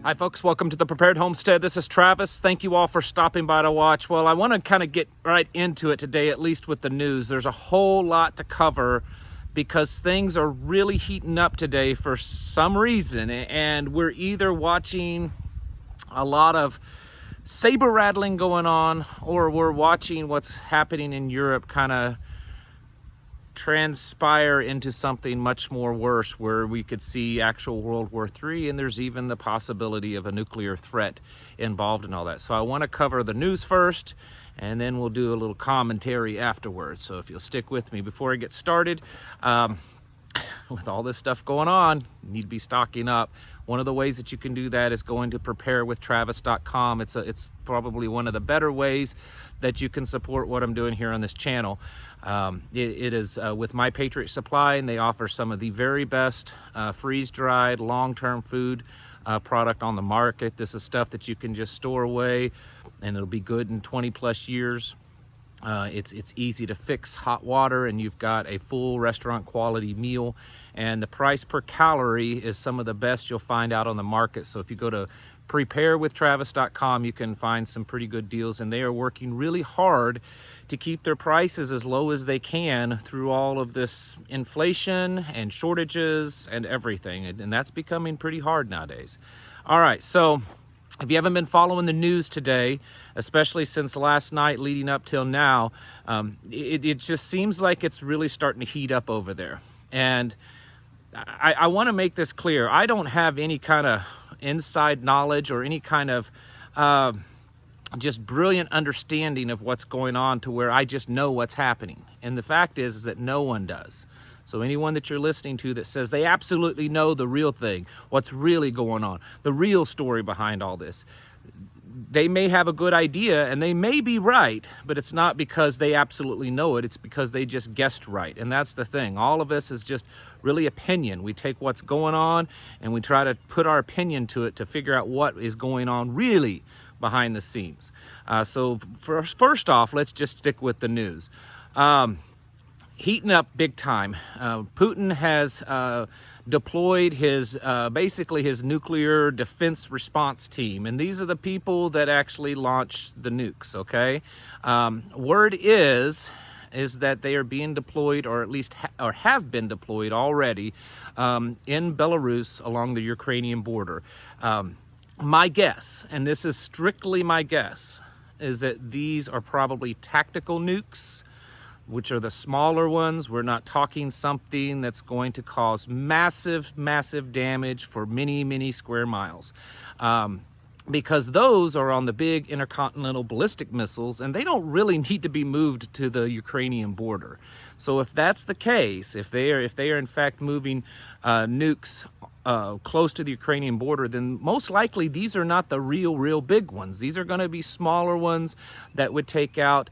Hi folks, welcome to the Prepared Homestead. This is Travis. Thank you all for stopping by to watch. Well, I want to kind of get right into it today, at least with the news. There's a whole lot to cover because things are really heating up today for some reason. And we're either watching a lot of saber rattling going on, or we're watching what's happening in Europe kind of transpire into something much more worse, where we could see actual World War III, and there's even the possibility of a nuclear threat involved in all that. So I want to cover the news first, and then we'll do a little commentary afterwards. So if you'll stick with me before I get started, with all this stuff going on, you need to be stocking up. One of the ways that you can do that is going to preparewithtravis.com. It's probably one of the better ways that you can support what I'm doing here on this channel. It is with My Patriot Supply, and they offer some of the very best freeze-dried, long-term food product on the market. This is stuff that you can just store away, and it'll be good in 20 plus years. It's easy to fix hot water, and you've got a full restaurant quality meal, and the price per calorie is some of the best you'll find out on the market. So if you go to preparewithtravis.com, you can find some pretty good deals, and they are working really hard to keep their prices as low as they can through all of this inflation and shortages and everything, and that's becoming pretty hard nowadays. All right, so if you haven't been following the news today, especially since last night leading up till now, it just seems like it's really starting to heat up over there. And I want to make this clear. I don't have any kind of inside knowledge or any kind of just brilliant understanding of what's going on to where I just know what's happening. And the fact is that no one does. So anyone that you're listening to that says they absolutely know the real thing, what's really going on, the real story behind all this, they may have a good idea and they may be right, but it's not because they absolutely know it. It's because they just guessed right. And that's the thing. All of this is just really opinion. We take what's going on and we try to put our opinion to it to figure out what is going on really behind the scenes. So first off, let's just stick with the news. Heating up big time. Putin has deployed his basically his nuclear defense response team, and these are the people that actually launch the nukes. Okay, word is that they are being deployed, or at least have been deployed already in Belarus along the Ukrainian border. My guess, and this is strictly my guess, is that these are probably tactical nukes, which are the smaller ones. We're not talking something that's going to cause massive, massive damage for many, many square miles. Because those are on the big intercontinental ballistic missiles, and they don't really need to be moved to the Ukrainian border. So if that's the case, if they are in fact moving nukes close to the Ukrainian border, then most likely these are not the real big ones. These are going to be smaller ones that would take out,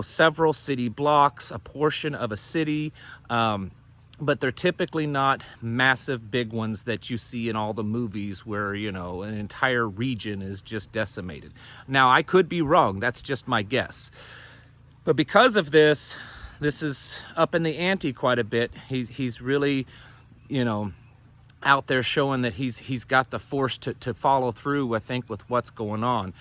several city blocks, a portion of a city, but they're typically not massive big ones that you see in all the movies where, an entire region is just decimated. Now, I could be wrong. That's just my guess. But because of this is up in the ante quite a bit. He's really, out there showing that he's got the force to follow through, I think, with what's going on.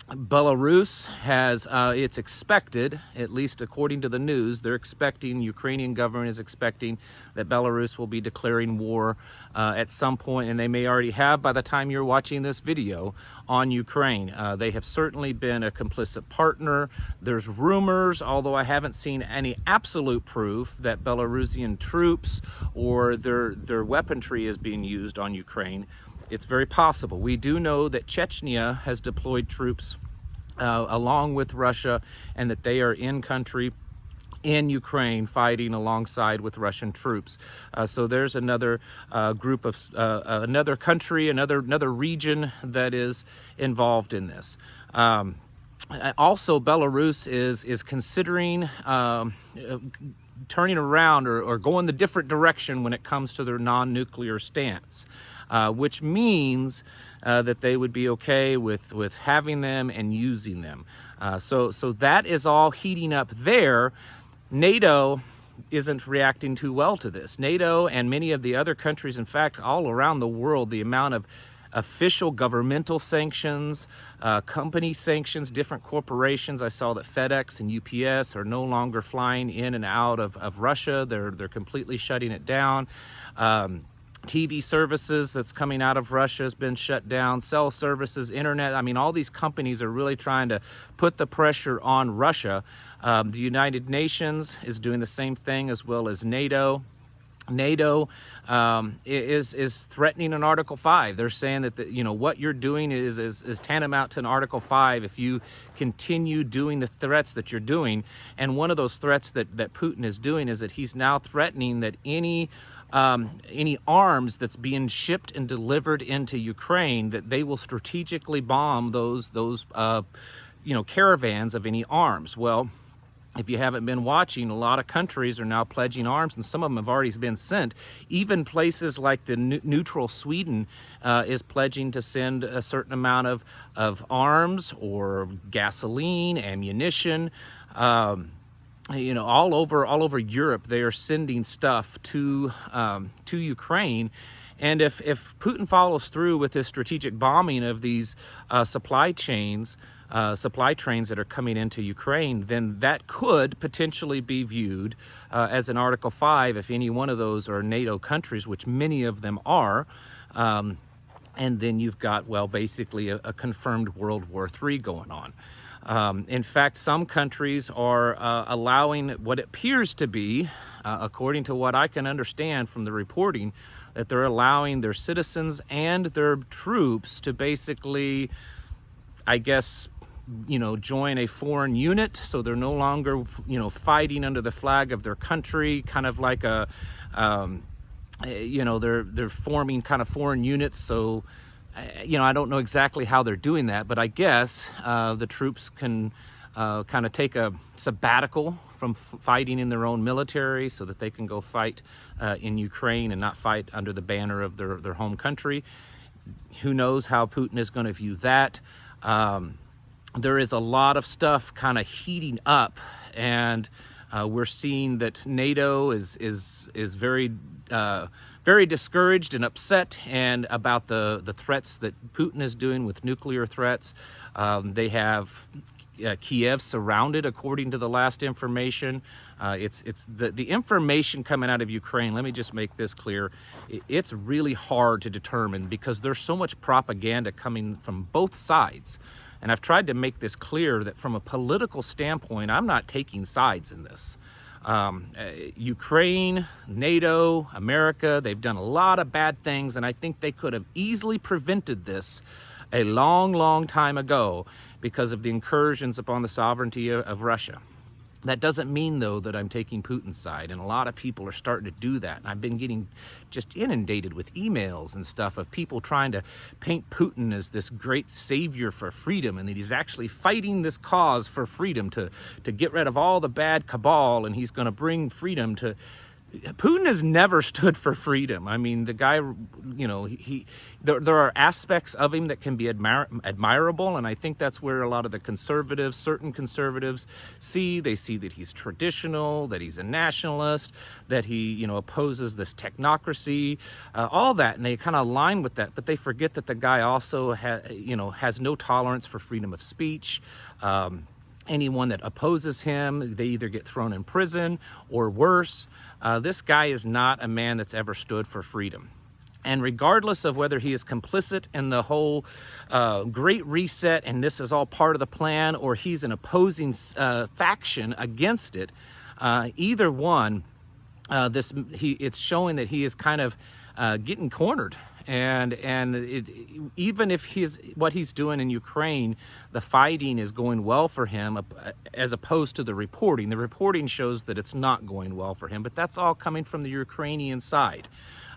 Belarus has, it's expected, at least according to the news, Ukrainian government is expecting that Belarus will be declaring war at some point, and they may already have by the time you're watching this video, on Ukraine. They have certainly been a complicit partner. There's rumors, although I haven't seen any absolute proof, that Belarusian troops or their weaponry is being used on Ukraine. It's very possible. We do know that Chechnya has deployed troops along with Russia, and that they are in country in Ukraine fighting alongside with Russian troops. So there's another group of another country, another region that is involved in this. Also, Belarus is considering turning around or going the different direction when it comes to their non-nuclear stance, which means that they would be okay with having them and using them. So that is all heating up there. NATO isn't reacting too well to this. NATO and many of the other countries, in fact, all around the world, the amount of official governmental sanctions, company sanctions, different corporations. I saw that FedEx and UPS are no longer flying in and out of Russia. They're completely shutting it down. TV services that's coming out of Russia has been shut down, cell services, internet. I mean, all these companies are really trying to put the pressure on Russia. The United Nations is doing the same thing, as well as NATO. NATO is threatening an Article 5. They're saying that what you're doing is tantamount to an Article 5 if you continue doing the threats that you're doing. And one of those threats that Putin is doing is that he's now threatening that any arms that's being shipped and delivered into Ukraine, that they will strategically bomb those caravans of any arms. Well, if you haven't been watching, a lot of countries are now pledging arms, and some of them have already been sent. Even places like the neutral Sweden is pledging to send a certain amount of arms or gasoline, ammunition. All over Europe, they are sending stuff to Ukraine. And if Putin follows through with this strategic bombing of these supply trains that are coming into Ukraine, then that could potentially be viewed as an Article 5 if any one of those are NATO countries, which many of them are. And then you've got, well, basically a confirmed World War III going on. In fact, some countries are allowing what appears to be, according to what I can understand from the reporting, that they're allowing their citizens and their troops to basically, I guess, join a foreign unit. So they're no longer, fighting under the flag of their country, kind of like they're forming kind of foreign units. So, I don't know exactly how they're doing that, but I guess the troops can kind of take a sabbatical from fighting in their own military so that they can go fight in Ukraine and not fight under the banner of their home country. Who knows how Putin is going to view that. There is a lot of stuff kind of heating up, and we're seeing that NATO is very very discouraged and upset and about the threats that Putin is doing with nuclear threats. They have Kiev surrounded, according to the last information. It's the information coming out of Ukraine. Let me just make this clear. It's really hard to determine because there's so much propaganda coming from both sides. And I've tried to make this clear that from a political standpoint, I'm not taking sides in this. Ukraine, NATO, America, they've done a lot of bad things, and I think they could have easily prevented this a long, long time ago because of the incursions upon the sovereignty of Russia. That doesn't mean, though, that I'm taking Putin's side, and a lot of people are starting to do that. And I've been getting just inundated with emails and stuff of people trying to paint Putin as this great savior for freedom, and that he's actually fighting this cause for freedom to get rid of all the bad cabal, and he's going to bring freedom to... Putin has never stood for freedom. I mean, the guy, there are aspects of him that can be admirable, and I think that's where a lot of the conservatives, certain conservatives, they see that he's traditional, that he's a nationalist, that he, opposes this technocracy, all that, and they kind of align with that, but they forget that the guy also has no tolerance for freedom of speech. Anyone that opposes him, they either get thrown in prison or worse. This guy is not a man that's ever stood for freedom. And regardless of whether he is complicit in the whole Great Reset and this is all part of the plan, or he's an opposing faction against it, either one, it's showing that he is kind of getting cornered. And even if what he's doing in Ukraine, the fighting is going well for him, as opposed to the reporting. The reporting shows that it's not going well for him, but that's all coming from the Ukrainian side.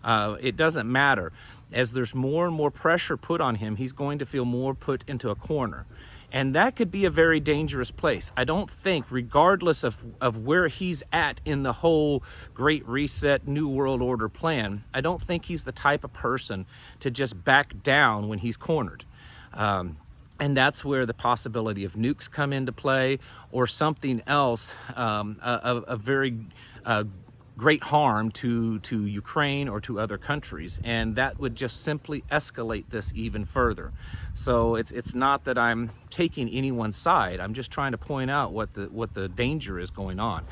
It doesn't matter. As there's more and more pressure put on him, he's going to feel more put into a corner. And that could be a very dangerous place. I don't think, regardless of where he's at in the whole Great Reset, New World Order plan, I don't think he's the type of person to just back down when he's cornered. And that's where the possibility of nukes come into play, or something else, a very great harm to Ukraine or to other countries, and that would just simply escalate this even further. So it's not that I'm taking anyone's side. I'm just trying to point out what the danger is going on.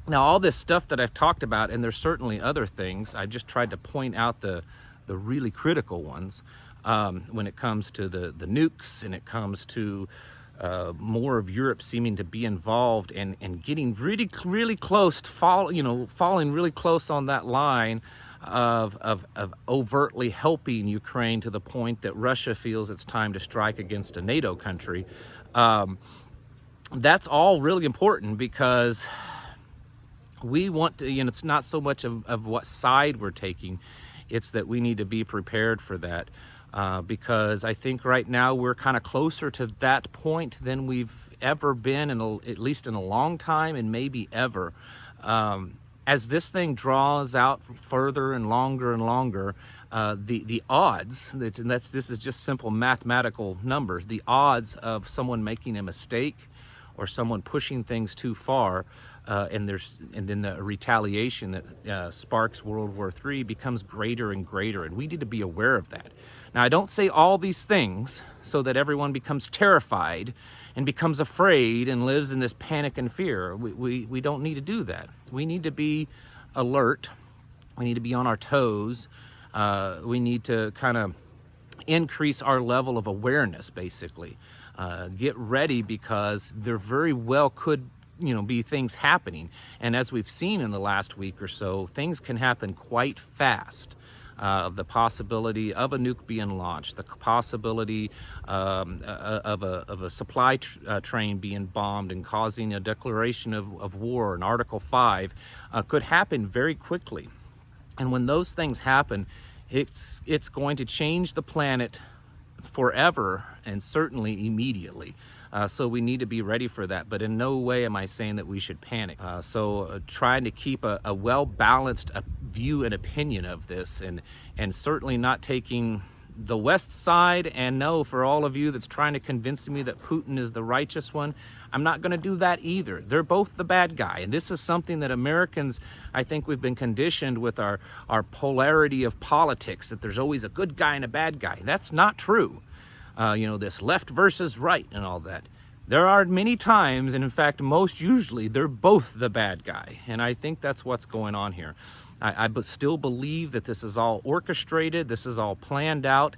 Now, all this stuff that I've talked about, and there's certainly other things, I just tried to point out the really critical ones when it comes to the nukes, and it comes to more of Europe seeming to be involved and getting really close to falling really close on that line of overtly helping Ukraine to the point that Russia feels it's time to strike against a NATO country. That's all really important, because we want to, it's not so much of what side we're taking, it's that we need to be prepared for that. Because I think right now we're kind of closer to that point than we've ever been, at least in a long time, and maybe ever. As this thing draws out further and longer, the odds, this is just simple mathematical numbers, the odds of someone making a mistake or someone pushing things too far, and then the retaliation that sparks World War III becomes greater and greater, and we need to be aware of that. Now, I don't say all these things so that everyone becomes terrified and becomes afraid and lives in this panic and fear. We don't need to do that. We need to be alert. We need to be on our toes. We need to kind of increase our level of awareness, basically. Get ready, because there very well could be things happening. And as we've seen in the last week or so, things can happen quite fast. The possibility of a nuke being launched, the possibility of a supply train being bombed and causing a declaration of war, an Article 5, could happen very quickly. And when those things happen, it's going to change the planet forever, and certainly immediately. So we need to be ready for that. But in no way am I saying that we should panic. Trying to keep a well-balanced view and opinion of this, and certainly not taking the West side. And no, for all of you that's trying to convince me that Putin is the righteous one, I'm not going to do that either. They're both the bad guy. And this is something that Americans, I think we've been conditioned with our polarity of politics, that there's always a good guy and a bad guy. That's not true. This left versus right and all that. There are many times, and in fact, most usually, they're both the bad guy. And I think that's what's going on here. I still believe that this is all orchestrated, this is all planned out,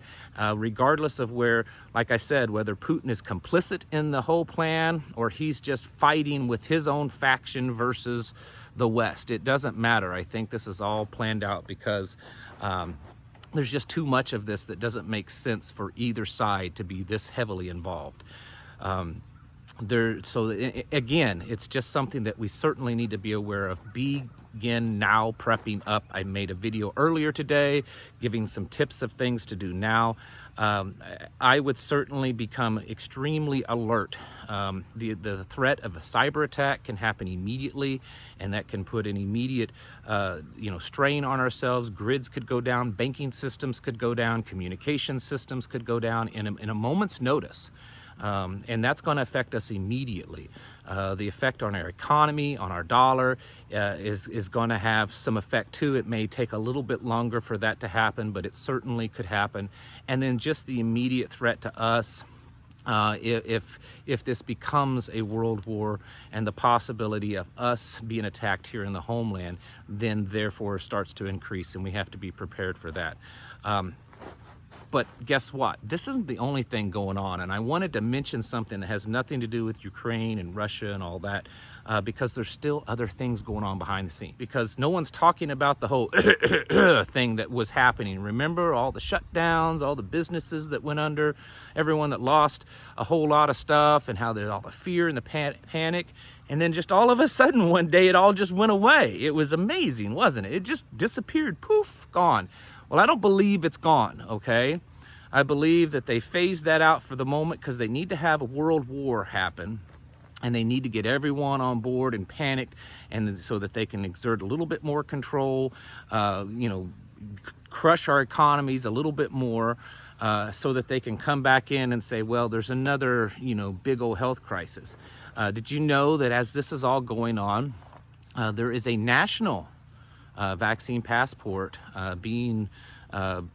regardless of where, like I said, whether Putin is complicit in the whole plan or he's just fighting with his own faction versus the West. It doesn't matter. I think this is all planned out, because there's just too much of this that doesn't make sense for either side to be this heavily involved. So again, it's just something that we certainly need to be aware of. Begin now prepping up. I made a video earlier today giving some tips of things to do now. I would certainly become extremely alert. The threat of a cyber attack can happen immediately, and that can put an immediate strain on ourselves. Grids could go down, banking systems could go down, communication systems could go down in a moment's notice. And that's going to affect us immediately. The effect on our economy, on our dollar, is going to have some effect too. It may take a little bit longer for that to happen, but it certainly could happen. And then just the immediate threat to us, if this becomes a world war, and the possibility of us being attacked here in the homeland, then therefore starts to increase, and we have to be prepared for that. But guess what? This isn't the only thing going on, and I wanted to mention something that has nothing to do with Ukraine and Russia and all that, because there's still other things going on behind the scenes. Because no one's talking about the whole thing that was happening. Remember all the shutdowns, all the businesses that went under, everyone that lost a whole lot of stuff, and how there's all the fear and the panic. And then just all of a sudden one day it all just went away. It was amazing, wasn't it? It just disappeared, poof, gone. Well, I don't believe it's gone, okay? I believe that they phased that out for the moment because they need to have a world war happen, and they need to get everyone on board and panicked, and so that they can exert a little bit more control, crush our economies a little bit more, so that they can come back in and say, well, there's another, big old health crisis. Did you know that as this is all going on, there is a national vaccine passport being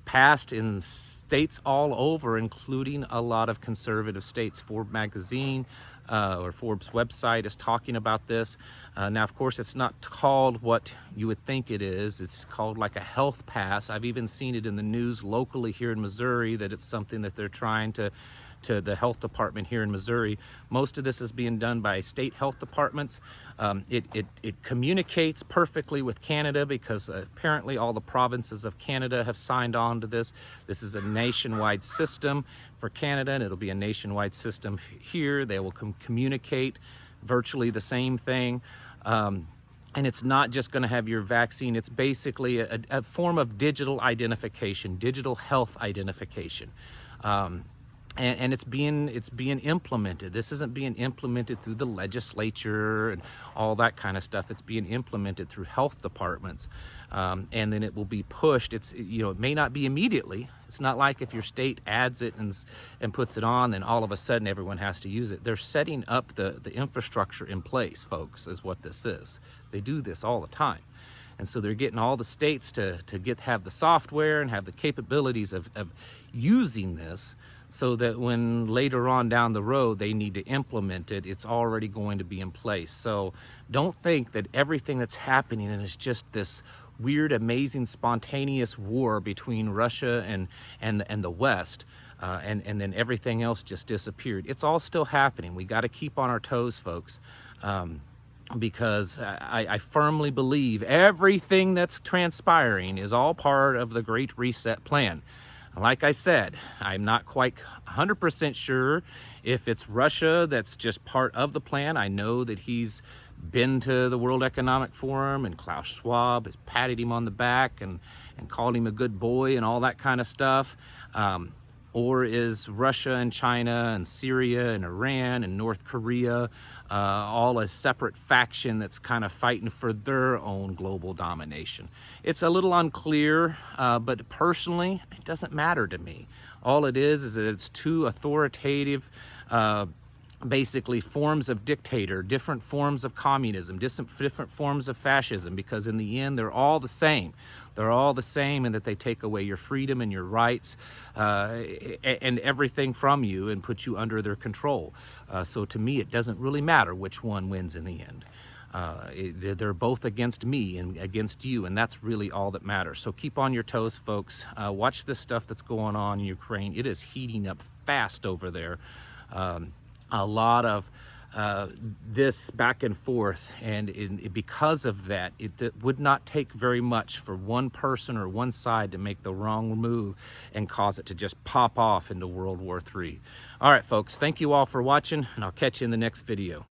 passed in states all over, including a lot of conservative states. Forbes magazine or Forbes website is talking about this. Now, of course, it's not called what you would think it is. It's called like a health pass. I've even seen it in the news locally here in Missouri that it's something that they're trying to the health department here in Missouri. Most of this is being done by state health departments. It communicates perfectly with Canada because apparently all the provinces of Canada have signed on to this. This is a nationwide system for Canada, and it'll be a nationwide system here. They will communicate virtually the same thing. And it's not just going to have your vaccine. It's basically a form of digital identification, digital health identification. And it's being implemented. This isn't being implemented through the legislature and all that kind of stuff. It's being implemented through health departments, and then it will be pushed. It may not be immediately. It's not like if your state adds it and puts it on, then all of a sudden everyone has to use it. They're setting up the infrastructure in place, folks, is what this is. They do this all the time. And so they're getting all the states to have the software and have the capabilities of using this, so that when later on down the road they need to implement it, it's already going to be in place. So don't think that everything that's happening is just this weird, amazing, spontaneous war between Russia and the West, and then everything else just disappeared. It's all still happening. We got to keep on our toes, folks. Because I firmly believe everything that's transpiring is all part of the Great Reset plan. Like I said, I'm not quite 100% sure if it's Russia that's just part of the plan. I know that he's been to the World Economic Forum, and Klaus Schwab has patted him on the back and called him a good boy and all that kind of stuff. Or is Russia and China and Syria and Iran and North Korea all a separate faction that's kind of fighting for their own global domination? It's a little unclear, but personally, it doesn't matter to me. All it is that it's two authoritative basically forms of dictator, different forms of communism, different forms of fascism, because in the end, they're all the same. They're all the same in that they take away your freedom and your rights and everything from you and put you under their control. So to me, it doesn't really matter which one wins in the end. They're both against me and against you, and that's really all that matters. So keep on your toes, folks. Watch this stuff that's going on in Ukraine. It is heating up fast over there. A lot of this back and forth, and because of that, it would not take very much for one person or one side to make the wrong move and cause it to just pop off into World War III. All right, folks, thank you all for watching, and I'll catch you in the next video.